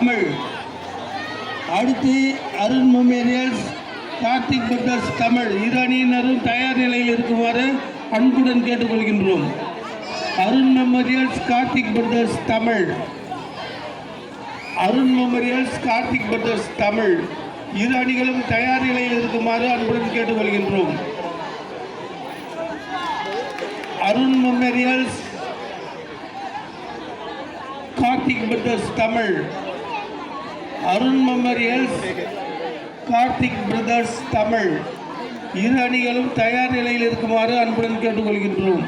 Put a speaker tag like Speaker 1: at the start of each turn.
Speaker 1: தமிழ். அடுத்து Arun memorials Karthik brothers Tamil. இரு அணியினரும் தயார் நிலையில் இருக்குமாறு அன்புடன் கேட்டுக்கொள்கின்றோம். Arun memorials Karthik brothers Tamil. Arun memorials Karthik brothers Tamil. இரு அணிகளும் தயார் நிலையில் இருக்குமாறு அன்புடன் கேட்டுக்கொள்கின்றோம். Arun memorials Karthik brothers Tamil. Arun memorials Karthik brothers Tamil. இரு அணிகளும் தயார் நிலையில் இருக்குமாறு அன்புடன் கேட்டுக்கொள்கின்றோம்.